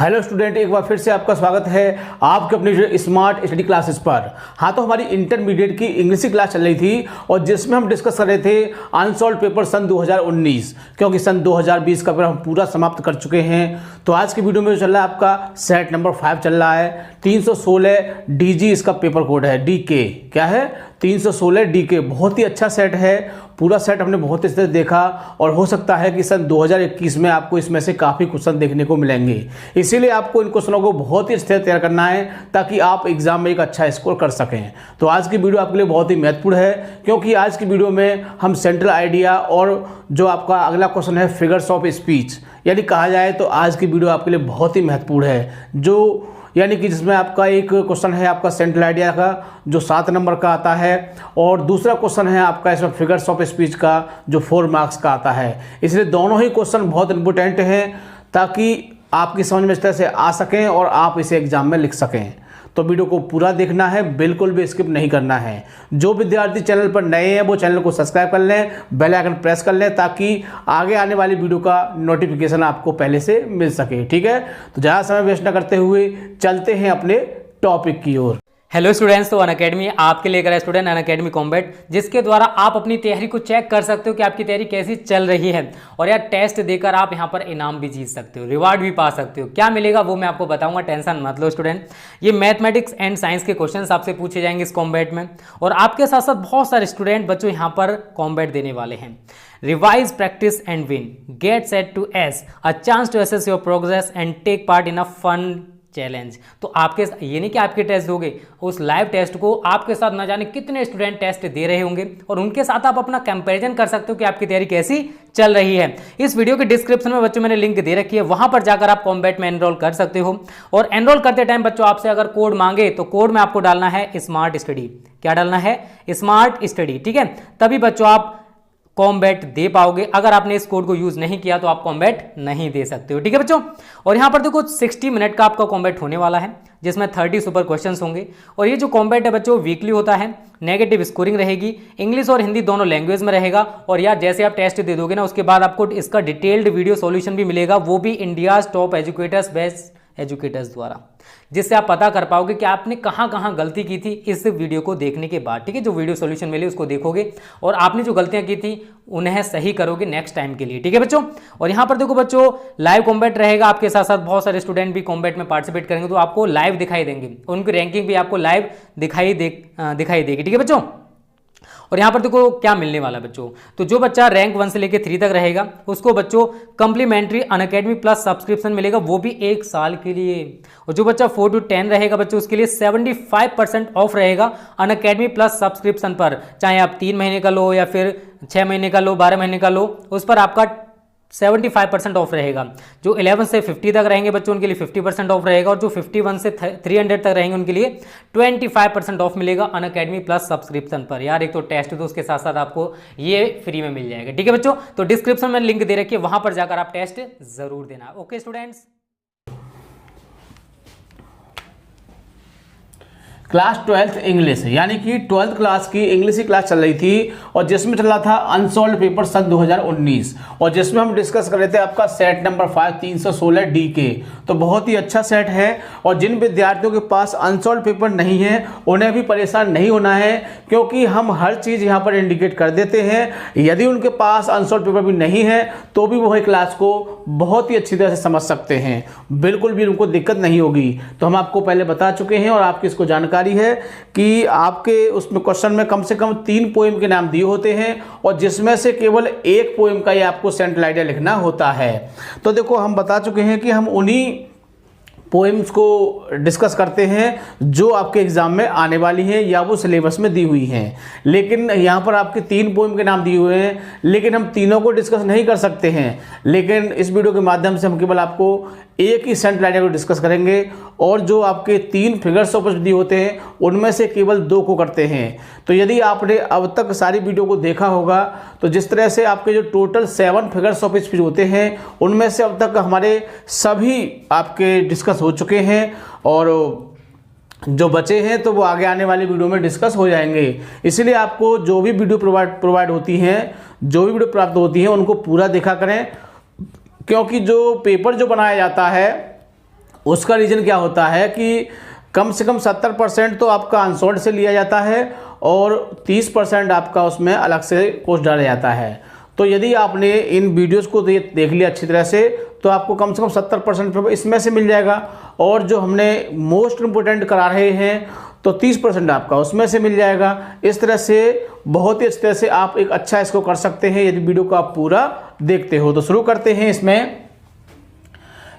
Hello student, एक बार फिर से आपका स्वागत है आपके अपनी स्मार्ट स्टडी क्लासेस पर। हाँ, तो हमारी इंटरमीडिएट की इंग्लिश की क्लास चल रही थी और जिसमें हम डिस्कस कर रहे थे अनसॉल्व पेपर सन 2019, क्योंकि सन 2020 का पेपर हम पूरा समाप्त कर चुके हैं। तो आज की वीडियो में जो चल रहा है आपका सेट नंबर 5 चल रहा है। 316 DG इसका पेपर कोड है, DK क्या है 316 DK। बहुत ही अच्छा सेट है, पूरा सेट हमने बहुत अच्छे से देखा और हो सकता है कि सन 2021 में आपको इसमें से काफ़ी क्वेश्चन देखने को मिलेंगे। इसीलिए आपको इन क्वेश्चनों को बहुत ही अच्छे से तैयार करना है ताकि आप एग्जाम में एक अच्छा स्कोर कर सकें। तो आज की वीडियो आपके लिए बहुत ही महत्वपूर्ण है, क्योंकि आज की वीडियो में हम सेंट्रल आइडिया और जो आपका अगला क्वेश्चन है फिगर्स ऑफ स्पीच, यानी कहा जाए तो आज की वीडियो आपके लिए बहुत ही महत्वपूर्ण है। जो यानी कि जिसमें आपका एक क्वेश्चन है आपका सेंट्रल आइडिया का जो 7 नंबर का आता है और दूसरा क्वेश्चन है आपका इसमें फिगर्स ऑफ स्पीच का जो 4 मार्क्स का आता है। इसलिए दोनों ही क्वेश्चन बहुत इंपॉर्टेंट हैं ताकि आपकी समझ में इस तरह से आ सकें और आप इसे एग्जाम में लिख सकें। तो वीडियो को पूरा देखना है, बिल्कुल भी स्किप नहीं करना है। जो विद्यार्थी चैनल पर नए हैं वो चैनल को सब्सक्राइब कर लें, बेल आइकन प्रेस कर लें ताकि आगे आने वाली वीडियो का नोटिफिकेशन आपको पहले से मिल सके। ठीक है, तो ज़्यादा समय वेस्ट न करते हुए चलते हैं अपने टॉपिक की ओर। हेलो स्टूडेंट्स, तो अनअकैडमी आपके लेकर है स्टूडेंट अनअकैडमी कॉम्बैट, जिसके द्वारा आप अपनी तैयारी को चेक कर सकते हो कि आपकी तैयारी कैसी चल रही है। और यार टेस्ट देकर आप यहां पर इनाम भी जीत सकते हो, रिवार्ड भी पा सकते हो। क्या मिलेगा वो मैं आपको बताऊंगा, टेंशन मत लो स्टूडेंट। ये मैथमेटिक्स एंड साइंस के क्वेश्चंस आपसे पूछे जाएंगे इस कॉम्बैट में, और आपके साथ साथ बहुत सारे स्टूडेंट बच्चों यहाँ पर कॉम्बैट देने वाले हैं। Revise, practice and win, get set to ace a chance to assess your progress and take part in a fun challenge. तो आपके ये नहीं कि आपके टेस्ट दोगे, उस लाइव टेस्ट को आपके साथ न जाने कितने स्टूडेंट टेस्ट दे रहे होंगे और उनके साथ आप अपना कंपैरिजन कर सकते हो कि आपकी तैयारी कैसी चल रही है। इस वीडियो के डिस्क्रिप्शन में बच्चों मैंने लिंक दे रखी है, वहां पर जाकर आप कॉम्बैट में एनरोल कर सकते हो। और एनरोल करते टाइम बच्चों आपसे अगर कोड मांगे तो कोड में आपको डालना है स्मार्ट स्टडी। क्या डालना है? Smart study. ठीक है, तभी बच्चों आप कॉम्बैट दे पाओगे। अगर आपने इस कोड को यूज नहीं किया तो आप कॉम्बैट नहीं दे सकते हो। ठीक है बच्चों, और यहां पर देखो 60 मिनट का आपका कॉम्बैट होने वाला है, जिसमें 30 सुपर क्वेश्चंस होंगे। और ये जो कॉम्बैट है बच्चों वीकली होता है, नेगेटिव स्कोरिंग रहेगी, इंग्लिश और हिंदी दोनों लैंग्वेज में रहेगा। और यार जैसे आप टेस्ट दे दोगे ना, उसके बाद आपको इसका डिटेल्ड वीडियो सॉल्यूशन भी मिलेगा, वो भी India's top educators, best educators द्वारा, जिससे आप पता कर पाओगे कि आपने कहां कहां गलती की थी इस वीडियो को देखने के बाद। ठीक है, जो वीडियो सॉल्यूशन मिले उसको देखोगे और आपने जो गलतियां की थी उन्हें सही करोगे नेक्स्ट टाइम के लिए। ठीक है बच्चों, और यहां पर देखो बच्चों लाइव कॉम्बैट रहेगा, आपके साथ साथ बहुत सारे स्टूडेंट भी कॉम्बैट में पार्टिसिपेट करेंगे, तो आपको लाइव दिखाई देंगे, उनकी रैंकिंग भी आपको लाइव दिखाई देगी। ठीक है बच्चों, और यहां पर देखो क्या मिलने वाला बच्चों, तो जो बच्चा रैंक 1 से लेकर 3 तक रहेगा उसको बच्चों कंप्लीमेंट्री अनअकैडमी प्लस सब्सक्रिप्शन मिलेगा, वो भी 1 साल के लिए। और जो बच्चा 4 to 10 रहेगा बच्चों उसके लिए 75% ऑफ रहेगा अनअकैडमी प्लस सब्सक्रिप्शन पर, चाहे आप 3 महीने का लो या फिर 6 महीने का लो, 12 महीने का लो, उस पर आपका 75% ऑफ रहेगा। जो 11 से 50 तक रहेंगे बच्चों उनके लिए 50% ऑफ रहेगा, और जो 51 से 300 तक रहेंगे उनके लिए 25% ऑफ मिलेगा अनअकैडमी प्लस सब्सक्रिप्शन पर। यार एक तो टेस्ट तो उसके साथ साथ आपको ये फ्री में मिल जाएगा। ठीक है बच्चों, तो डिस्क्रिप्शन में लिंक दे रखिए, वहां पर जाकर आप टेस्ट जरूर देना। Okay students, class 12th English, यानी कि 12th क्लास की इंग्लिश की क्लास चल रही थी और जिसमें चल रहा था अनसॉल्व पेपर सन 2019, और जिसमें हम डिस्कस कर रहे थे आपका सेट नंबर 5 316 DK। तो बहुत ही अच्छा सेट है, और जिन विद्यार्थियों के पास अनसॉल्व पेपर नहीं है उन्हें भी परेशान नहीं होना है, क्योंकि हम हर चीज़ यहाँ पर इंडिकेट कर देते हैं। यदि उनके पास अनसॉल्व पेपर भी नहीं है तो भी वही क्लास को बहुत ही अच्छी तरह से समझ सकते हैं, बिल्कुल भी उनको दिक्कत नहीं होगी। तो हम आपको पहले बता चुके हैं और आपकी इसको जानकारी है कि आपके उसमें क्वेश्चन में कम से कम 3 पोएम के नाम दिए होते हैं, और जिसमें से केवल 1 पोएम का ही आपको सेंट्रल आइडिया लिखना होता है। तो देखो हम बता चुके हैं कि हम उन्हीं पोएम्स को डिस्कस करते हैं जो आपके एग्जाम में आने वाली हैं या वो सिलेबस में दी हुई हैं। लेकिन यहाँ पर आपके 3 पोएम के नाम दिए हुए हैं, लेकिन हम तीनों को डिस्कस नहीं कर सकते हैं। लेकिन इस वीडियो के माध्यम से हम केवल आपको एक ही सेंट्रल आइडिया को डिस्कस करेंगे, और जो आपके 3 फिगर्स ऑफ स्पीच होते हैं उनमें से केवल 2 को करते हैं। तो यदि आपने अब तक सारी वीडियो को देखा होगा तो जिस तरह से आपके जो टोटल 7 फिगर्स ऑफ स्पीच होते हैं उनमें से अब तक हमारे सभी आपके डिस्कस हो चुके हैं, और जो बचे हैं तो वो आगे आने वाली वीडियो में डिस्कस हो जाएंगे। इसीलिए आपको जो भी वीडियो प्रोवाइड होती हैं, जो भी वीडियो प्राप्त होती हैं उनको पूरा देखा करें, क्योंकि जो पेपर जो बनाया जाता है उसका रीज़न क्या होता है कि कम से कम 70% तो आपका अनसोल्ड से लिया जाता है और 30% आपका उसमें अलग से कोर्स डाला जाता है। तो यदि आपने इन वीडियोस को देख लिया अच्छी तरह से तो आपको कम से कम 70% इसमें से मिल जाएगा, और जो हमने मोस्ट इम्पोर्टेंट करा रहे हैं तो 30% आपका उसमें से मिल जाएगा। इस तरह से बहुत ही अच्छी तरह से आप एक अच्छा इसको कर सकते हैं यदि वीडियो को आप पूरा देखते हो। तो शुरू करते हैं। इसमें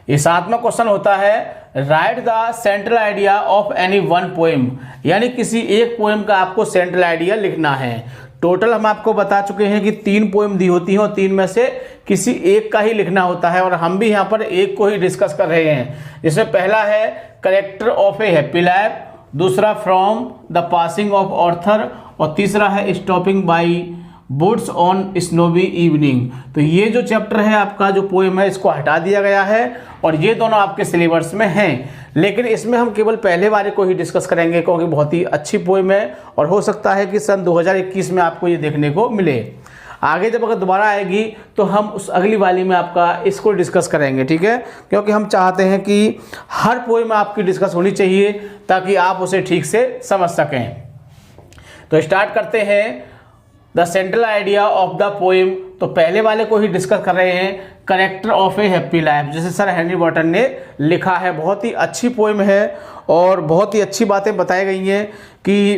ये 7वां क्वेश्चन होता है, right the central idea of any one poem, यानी किसी एक पोएम का आपको सेंट्रल आइडिया लिखना है। टोटल हम आपको बता चुके हैं कि 3 पोएम दी होती हैं और 3 में से किसी एक का ही लिखना होता है, और हम भी यहाँ पर एक को ही डिस्कस कर रहे हैं। जिसमें पहला है character of a happy life, दूसरा from the passing of Arthur, और तीसरा है stopping by woods on snowy evening. तो ये जो चैप्टर है आपका जो पोएम है इसको हटा दिया गया है और ये दोनों आपके सिलेबस में हैं, लेकिन इसमें हम केवल पहले वाले को ही डिस्कस करेंगे क्योंकि बहुत ही अच्छी पोएम है और हो सकता है कि सन 2021 में आपको ये देखने को मिले। आगे जब अगर दोबारा आएगी तो हम उस अगली वाली में आपका इसको डिस्कस करेंगे, ठीक है, क्योंकि हम चाहते हैं कि हर पोएम आपकी डिस्कस होनी चाहिए ताकि आप उसे ठीक से समझ सकें। तो स्टार्ट करते हैं। The central idea of the poem, तो पहले वाले को ही डिस्कस कर रहे हैं, character of a happy life, जैसे सर हेनरी वॉटन ने लिखा है। बहुत ही अच्छी पोएम है और बहुत ही अच्छी बातें बताई गई हैं कि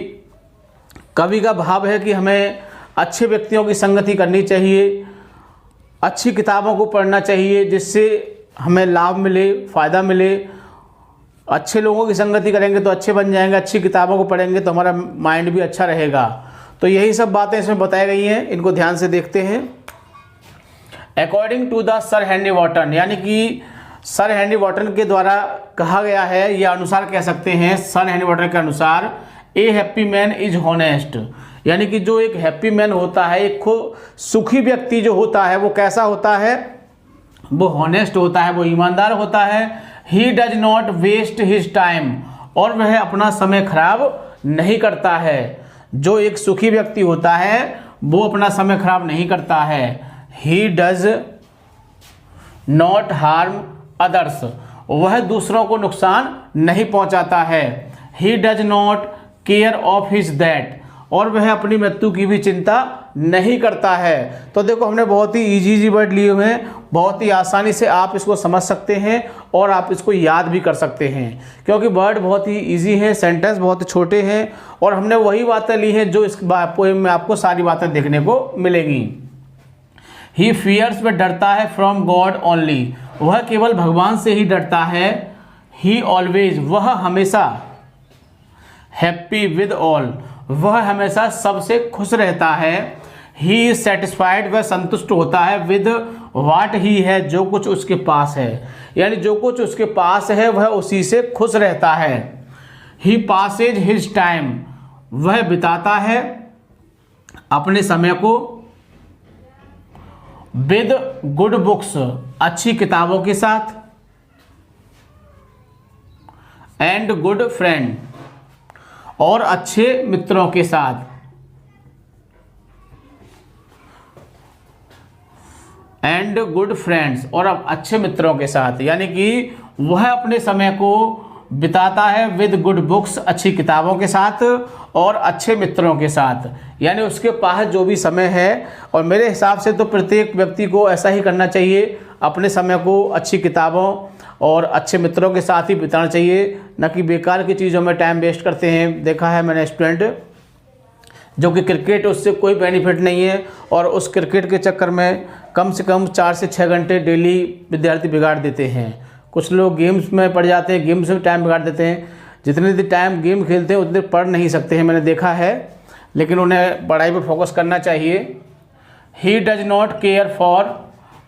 कवि का भाव है कि हमें अच्छे व्यक्तियों की संगति करनी चाहिए, अच्छी किताबों को पढ़ना चाहिए जिससे हमें लाभ मिले, फ़ायदा मिले। अच्छे लोगों की संगति करेंगे तो अच्छे बन जाएंगे, अच्छी किताबों को पढ़ेंगे तो हमारा माइंड भी अच्छा रहेगा। तो यही सब बातें इसमें बताई गई हैं, इनको ध्यान से देखते हैं। According to the sir Henry Wotton, यानी कि सर हेनरी वॉटन के द्वारा कहा गया है, या अनुसार कह सकते हैं, सर हेनरी वॉटन के अनुसार ए हैप्पी मैन इज हॉनेस्ट, यानी कि जो एक हैप्पी मैन होता है, एक सुखी व्यक्ति जो होता है वो कैसा होता है, वो हॉनेस्ट होता है, वो ईमानदार होता है। He does not waste his time, और वह अपना समय खराब नहीं करता है। जो एक सुखी व्यक्ति होता है वो अपना समय खराब नहीं करता है। He does not harm others, वह दूसरों को नुकसान नहीं पहुंचाता है। He does not care of his that, और वह अपनी मृत्यु की भी चिंता नहीं करता है। तो देखो हमने बहुत ही इजी वर्ड लिए हुए हैं, बहुत ही आसानी से आप इसको समझ सकते हैं और आप इसको याद भी कर सकते हैं क्योंकि वर्ड बहुत ही इजी हैं, सेंटेंस बहुत ही छोटे हैं और हमने वही बातें ली हैं जो इस पोएम में आपको सारी बातें देखने को मिलेंगी। ही फियर्स, वह डरता है, फ्रॉम गॉड ओनली, वह केवल भगवान से ही डरता है। ही ऑलवेज, वह हमेशा, हैप्पी विद ऑल, वह हमेशा सबसे खुश रहता है। ही इज सेटिस्फाइड, वह संतुष्ट होता है, विद वाट ही है, जो कुछ उसके पास है, यानी जो कुछ उसके पास है वह उसी से खुश रहता है। ही पासेज हिज टाइम, वह बिताता है अपने समय को, विद गुड बुक्स, अच्छी किताबों के साथ, एंड गुड फ्रेंड, और अच्छे मित्रों के साथ। एंड गुड फ्रेंड्स, और अब अच्छे मित्रों के साथ, यानी कि वह अपने समय को बिताता है विद गुड बुक्स, अच्छी किताबों के साथ और अच्छे मित्रों के साथ, यानी उसके पास जो भी समय है। और मेरे हिसाब से तो प्रत्येक व्यक्ति को ऐसा ही करना चाहिए, अपने समय को अच्छी किताबों और अच्छे मित्रों के साथ ही बिताना चाहिए, न कि बेकार की चीज़ों में टाइम वेस्ट करते हैं। देखा है मैंने स्टूडेंट जो कि क्रिकेट, उससे कोई बेनिफिट नहीं है और उस क्रिकेट के चक्कर में कम से कम 4 से 6 घंटे डेली विद्यार्थी बिगाड़ देते हैं। कुछ लोग गेम्स में पड़ जाते हैं, गेम्स में टाइम बिगाड़ देते हैं। जितने देर टाइम गेम खेलते हैं उतने देर पढ़ नहीं सकते हैं, मैंने देखा है, लेकिन उन्हें पढ़ाई पर फोकस करना चाहिए। ही does not care for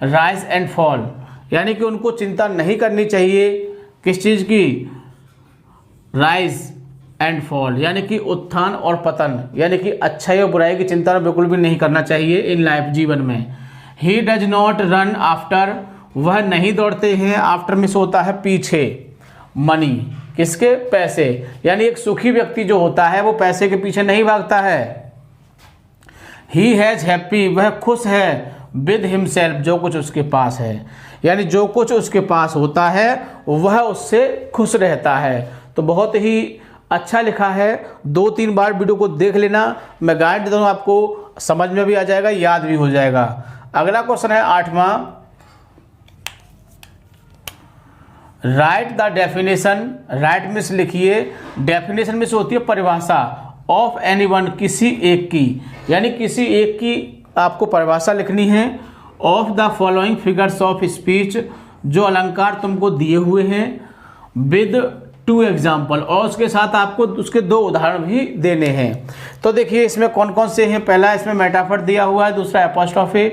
rise and fall, यानी कि उनको चिंता नहीं करनी चाहिए किस चीज़ की, राइज एंड फॉल, यानी कि उत्थान और पतन, यानी कि अच्छाई और बुराई की चिंता बिल्कुल भी नहीं करना चाहिए इन लाइफ, जीवन में। ही डज नॉट रन आफ्टर, वह नहीं दौड़ते हैं, आफ्टर में से होता है पीछे, मनी, किसके, पैसे, यानी एक सुखी व्यक्ति जो होता है वो पैसे के पीछे नहीं भागता है। ही हैज़ हैप्पी, वह खुश है, विद हिमसेल्फ, जो कुछ उसके पास है, यानी जो कुछ उसके पास होता है वह उससे खुश रहता है। तो बहुत ही अच्छा लिखा है, 2-3 बार वीडियो को देख लेना, मैं गाइड देता हूँ आपको, समझ में भी आ जाएगा, याद भी हो जाएगा। अगला क्वेश्चन है 8वां, write the definition. Write means लिखिए, डेफिनेशन मीन्स होती है परिभाषा, ऑफ एनीवन किसी एक की, यानी किसी एक की आपको परिभाषा लिखनी है। Of the following figures of speech, जो अलंकार तुमको दिए हुए हैं, विद 2 एग्जाम्पल, और उसके साथ आपको उसके 2 उदाहरण भी देने हैं। तो देखिए इसमें कौन कौन से हैं। पहला इसमें मेटाफर दिया हुआ है, दूसरा एपोस्ट्रोफी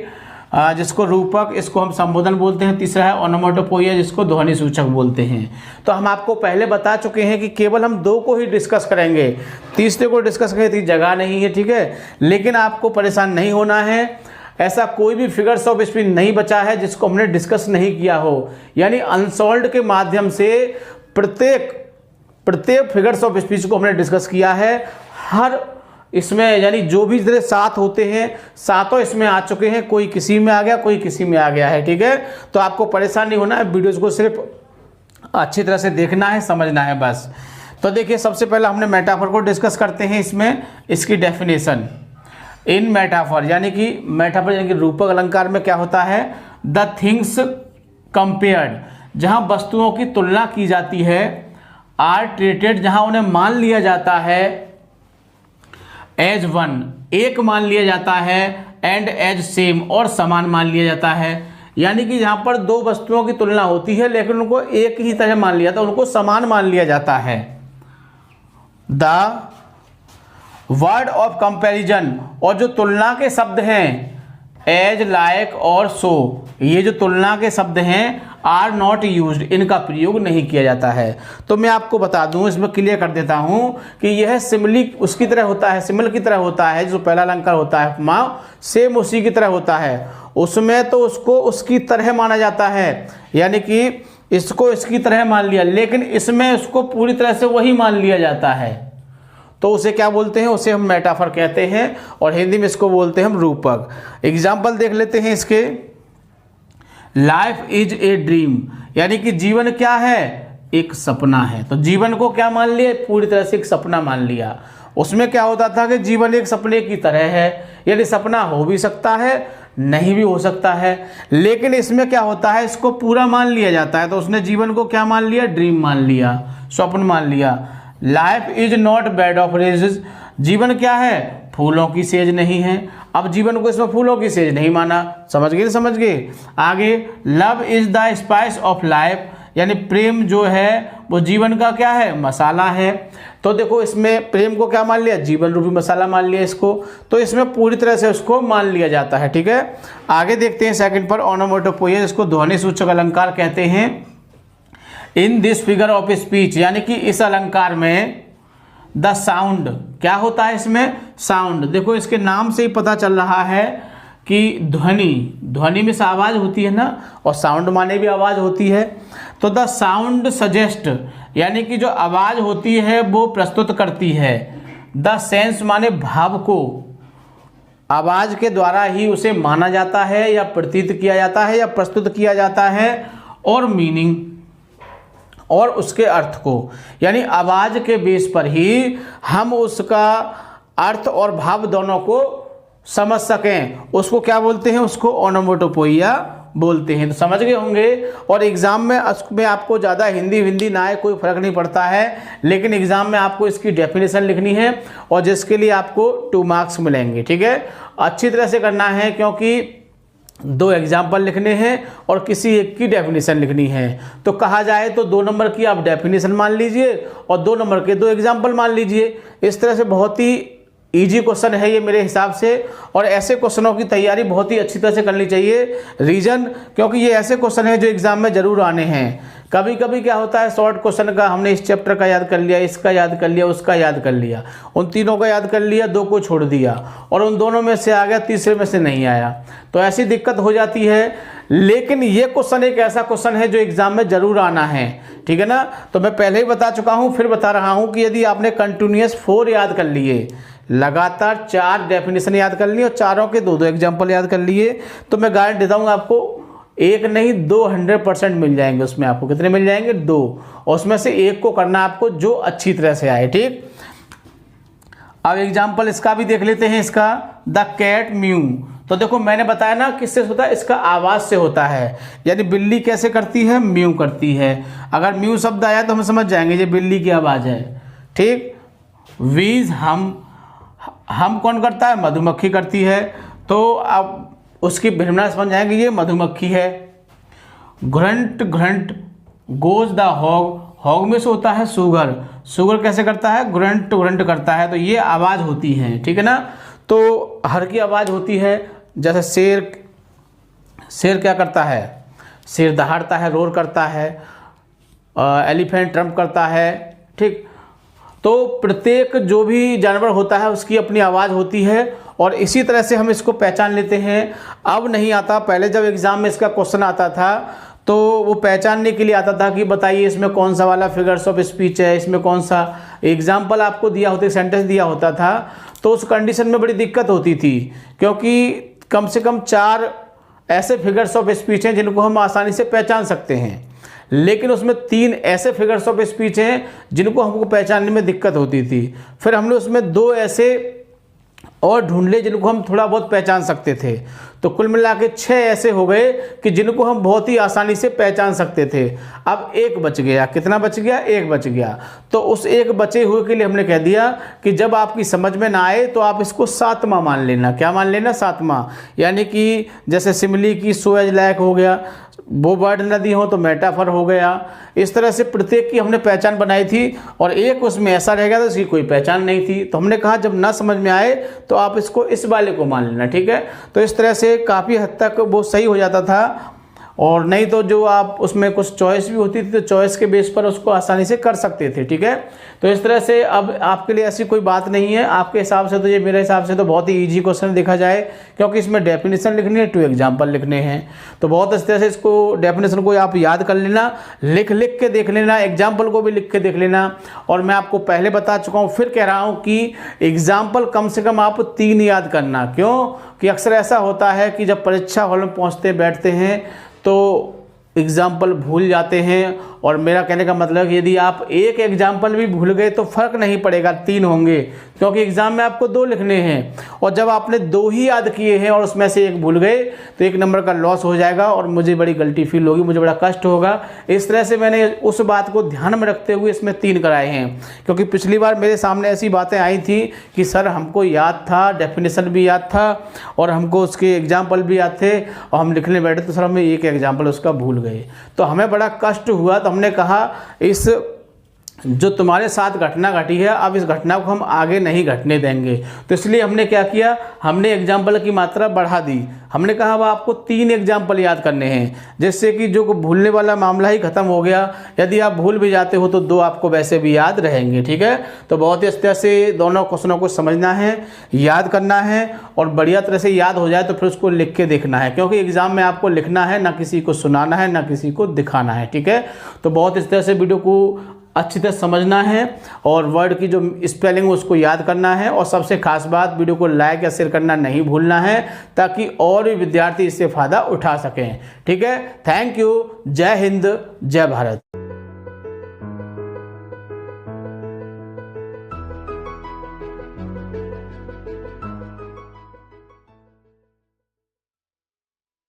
जिसको रूपक, इसको हम संबोधन बोलते हैं, तीसरा है ओनोमेटोपोइया जिसको ध्वनि सूचक बोलते हैं। तो हम आपको पहले बता चुके हैं कि केवल हम 2 को ही डिस्कस करेंगे, तीसरे को डिस्कस करेंगे तो जगह नहीं है, ठीक है। लेकिन आपको परेशान नहीं होना है, ऐसा कोई भी फिगर्स ऑफ स्पीच नहीं बचा है जिसको हमने डिस्कस नहीं किया हो। यानी अनसॉल्व्ड के माध्यम से प्रत्येक फिगर्स ऑफ स्पीच को हमने डिस्कस किया है। हर इसमें यानी जो भी इतने 7 होते हैं, 7 इसमें आ चुके हैं, कोई किसी में आ गया, कोई किसी में आ गया है, ठीक है। तो आपको परेशान नहीं होना है, वीडियोज को सिर्फ अच्छी तरह से देखना है, समझना है बस। तो देखिए सबसे पहले हमने मेटाफर को डिस्कस करते हैं। इसमें इसकी डेफिनेशन, इन मेटाफर यानी कि मेटाफर यानी कि रूपक अलंकार में क्या होता है, द थिंग्स कंपेयर्ड, जहां वस्तुओं की तुलना की जाती है, आर ट्रीटेड, जहां उन्हें मान लिया जाता है, एज वन, एक मान लिया जाता है, एंड एज सेम, और समान मान लिया जाता है। यानी कि यहाँ पर 2 वस्तुओं की तुलना होती है लेकिन उनको एक ही तरह मान लिया जाता है, उनको समान मान लिया जाता है। द वर्ड ऑफ कंपैरिजन, और जो तुलना के शब्द हैं, एज, लाइक और सो, ये जो तुलना के शब्द हैं, आर नॉट यूज्ड, इनका प्रयोग नहीं किया जाता है। तो मैं आपको बता दूं, इसमें क्लियर कर देता हूं कि यह सिमिली उसकी तरह होता है, सिमिल की तरह होता है। जो पहला अलंकार होता है उपमा, सेम उसी की तरह होता है। उसमें तो उसको उसकी तरह माना जाता है, यानी कि इसको इसकी तरह मान लिया, लेकिन इसमें उसको पूरी तरह से वही मान लिया जाता है। तो उसे क्या बोलते हैं, उसे हम मेटाफर कहते हैं, और हिंदी में इसको बोलते हैं हम रूपक। एग्जाम्पल देख लेते हैं इसके। लाइफ इज ए ड्रीम, यानी कि जीवन क्या है, एक सपना है। तो जीवन को क्या मान लिया, पूरी तरह से एक सपना मान लिया। उसमें क्या होता था कि जीवन एक सपने की तरह है, यानी सपना हो भी सकता है, नहीं भी हो सकता है, लेकिन इसमें क्या होता है, इसको पूरा मान लिया जाता है। तो उसने जीवन को क्या मान लिया, ड्रीम मान लिया, स्वप्न मान लिया। Life is not bed of roses, जीवन क्या है, फूलों की सेज नहीं है। अब जीवन को इसमें फूलों की सेज नहीं माना, समझ गए, समझ गए। आगे, love is the spice of life, यानी प्रेम जो है वो जीवन का क्या है, मसाला है। तो देखो इसमें प्रेम को क्या मान लिया, जीवन रूपी मसाला मान लिया इसको। तो इसमें पूरी तरह से उसको मान लिया जाता है, ठीक है। आगे देखते हैं सेकंड पर, ओनोमेटोपोइया, जिसको ध्वनि सूचक अलंकार कहते हैं। In this figure of speech, यानी कि इस अलंकार में द साउंड, क्या होता है इसमें, साउंड। देखो इसके नाम से ही पता चल रहा है कि ध्वनि में से आवाज़ होती है ना, और साउंड माने भी आवाज़ होती है। तो द साउंड सजेस्ट, यानी कि जो आवाज़ होती है वो प्रस्तुत करती है। द सेंस माने भाव को, आवाज़ के द्वारा ही उसे माना जाता है या प्रतीत किया जाता है या प्रस्तुत किया जाता है। और मीनिंग, और उसके अर्थ को, यानी आवाज़ के बेस पर ही हम उसका अर्थ और भाव दोनों को समझ सकें, उसको क्या बोलते हैं, उसको ओनोमेटोपोइया बोलते हैं। तो समझ गए होंगे। और एग्ज़ाम में आपको ज़्यादा हिंदी ना आए कोई फ़र्क नहीं पड़ता है, लेकिन एग्ज़ाम में आपको इसकी डेफिनेशन लिखनी है, और जिसके लिए आपको 2 मार्क्स मिलेंगे, ठीक है। अच्छी तरह से करना है, क्योंकि 2 एग्जाम्पल लिखने हैं और किसी एक की डेफिनेशन लिखनी है। तो कहा जाए तो 2 नंबर की आप डेफिनेशन मान लीजिए और 2 नंबर के 2 एग्जाम्पल मान लीजिए। इस तरह से बहुत ही इजी क्वेश्चन है ये मेरे हिसाब से, और ऐसे क्वेश्चनों की तैयारी बहुत ही अच्छी तरह से करनी चाहिए। रीजन, क्योंकि ये ऐसे क्वेश्चन हैं जो एग्जाम में जरूर आने हैं। कभी कभी क्या होता है, शॉर्ट क्वेश्चन का हमने इस चैप्टर का याद कर लिया, इसका याद कर लिया, उसका याद कर लिया, उन तीनों का याद कर लिया, 2 को छोड़ दिया, और उन दोनों में से आ गया, तीसरे में से नहीं आया। तो ऐसी दिक्कत हो जाती है। लेकिन ये क्वेश्चन एक ऐसा क्वेश्चन है जो एग्जाम में जरूर आना है, ठीक है ना। तो मैं पहले ही बता चुका हूँ, फिर बता रहा हूँ कि यदि आपने कंटिन्यूअस 4 याद कर लिए, लगातार 4 डेफिनेशन याद कर लिए और चारों के 2-2 एग्जाम्पल याद कर लिए, तो मैं गारंटी देता हूँ आपको एक नहीं 2 100% मिल जाएंगे उसमें आपको। कितने मिल जाएंगे? 2, और उसमें से एक को करना आपको जो अच्छी तरह से आए। ठीक, अब एग्जाम्पल इसका भी देख लेते हैं। इसका द कैट म्यू, तो देखो मैंने बताया ना किससे होता है, इसका आवाज से होता है। यानी बिल्ली कैसे करती है? म्यू करती है। अगर म्यू शब्द आया तो हम समझ जाएंगे ये बिल्ली की आवाज है। ठीक, वीज हम कौन करता है? मधुमक्खी करती है। तो अब उसकी भिन्नता समझ जाएंगे ये मधुमक्खी है। घ्रंट घ्रंट गोज द हॉग, हॉग में से होता है सुगर, सुगर कैसे करता है? घ्रंट घ्रंट करता है। तो ये आवाज़ होती है। ठीक है ना, तो हर की आवाज़ होती है। जैसे शेर क्या करता है? शेर दहाड़ता है, रोर करता है। एलिफेंट ट्रम्प करता है। ठीक, तो प्रत्येक जो भी जानवर होता है उसकी अपनी आवाज़ होती है, और इसी तरह से हम इसको पहचान लेते हैं। अब नहीं आता, पहले जब एग्ज़ाम में इसका क्वेश्चन आता था तो वो पहचानने के लिए आता था कि बताइए इसमें कौन सा वाला फिगर्स ऑफ स्पीच है, इसमें कौन सा एग्जाम्पल आपको दिया होता, सेंटेंस दिया होता था। तो उस कंडीशन में बड़ी दिक्कत होती थी, क्योंकि कम से कम 4 ऐसे फिगर्स ऑफ स्पीच हैं जिनको हम आसानी से पहचान सकते हैं, लेकिन उसमें 3 ऐसे फिगर्स ऑफ स्पीच हैं जिनको हमको पहचानने में दिक्कत होती थी। फिर हमने उसमें 2 ऐसे और ढूंढ ले जिनको हम थोड़ा बहुत पहचान सकते थे। तो कुल मिला के 6 ऐसे हो गए कि जिनको हम बहुत ही आसानी से पहचान सकते थे। अब 1 बच गया। कितना बच गया? 1 बच गया। तो उस 1 बचे हुए के लिए हमने कह दिया कि जब आपकी समझ में ना आए तो आप इसको 7वां मान लेना। क्या मान लेना? 7वां। यानी कि जैसे सिमली की सो एज लायक हो गया, वो वर्ड नदी हो तो मेटाफर हो गया। इस तरह से प्रत्येक की हमने पहचान बनाई थी, और एक उसमें ऐसा रह गया था उसकी कोई पहचान नहीं थी। तो हमने कहा जब ना समझ में आए तो आप इसको इस वाले को मान लेना। ठीक है, तो इस तरह से काफ़ी हद तक वो सही हो जाता था। और नहीं तो जो आप उसमें कुछ चॉइस भी होती थी तो चॉइस के बेस पर उसको आसानी से कर सकते थे। ठीक है, तो इस तरह से अब आपके लिए ऐसी कोई बात नहीं है। आपके हिसाब से तो ये, मेरे हिसाब से तो बहुत ही इजी क्वेश्चन देखा जाए, क्योंकि इसमें डेफिनेशन लिखनी है, 2 एग्जाम्पल लिखने हैं। तो बहुत इस तरह से इसको डेफिनेशन को आप याद कर लेना, लिख के देख लेना, एग्जाम्पल को भी लिख के देख लेना। और मैं आपको पहले बता चुका हूँ, फिर कह रहा हूँ कि एग्जाम्पल कम से कम आप 3 याद करना। क्यों कि अक्सर ऐसा होता है कि जब परीक्षा हॉल में पहुँचते बैठते हैं तो एग्जाम्पल भूल जाते हैं। और मेरा कहने का मतलब यदि आप 1 एग्जाम्पल भी भूल गए तो फर्क नहीं पड़ेगा, 3 होंगे, क्योंकि एग्जाम में आपको 2 लिखने हैं। और जब आपने 2 ही याद किए हैं और उसमें से 1 भूल गए तो 1 नंबर का लॉस हो जाएगा, और मुझे बड़ी गलती फील होगी, मुझे बड़ा कष्ट होगा। इस तरह से मैंने उस बात को ध्यान में रखते हुए इसमें 3 कराए हैं, क्योंकि पिछली बार मेरे सामने ऐसी बातें आई थी कि सर हमको याद था, डेफिनेशन भी याद था और हमको उसके एग्जाम्पल भी याद थे, और हम लिखने बैठे तो सर हमें 1 एग्जाम्पल उसका भूल गए। तो हमें बड़ा कष्ट हुआ। तो हमने कहा इस जो तुम्हारे साथ घटना घटी है, अब इस घटना को हम आगे नहीं घटने देंगे। तो इसलिए हमने क्या किया, हमने एग्जाम्पल की मात्रा बढ़ा दी। हमने कहा अब आपको 3 एग्जाम्पल याद करने हैं, जिससे कि जो भूलने वाला मामला ही खत्म हो गया। यदि आप भूल भी जाते हो तो 2 आपको वैसे भी याद रहेंगे। ठीक है, तो बहुत ही इस तरह से दोनों क्वेश्चनों को समझना है, याद करना है, और बढ़िया तरह से याद हो जाए तो फिर उसको लिख के देखना है, क्योंकि एग्जाम में आपको लिखना है, ना किसी को सुनाना है, ना किसी को दिखाना है। ठीक है, तो बहुत इस तरह से वीडियो को अच्छी तरह समझना है, और वर्ड की जो स्पेलिंग उसको याद करना है। और सबसे खास बात, वीडियो को लाइक या शेयर करना नहीं भूलना है, ताकि और भी विद्यार्थी इससे फ़ायदा उठा सकें। ठीक है, थैंक यू। जय हिंद, जय भारत।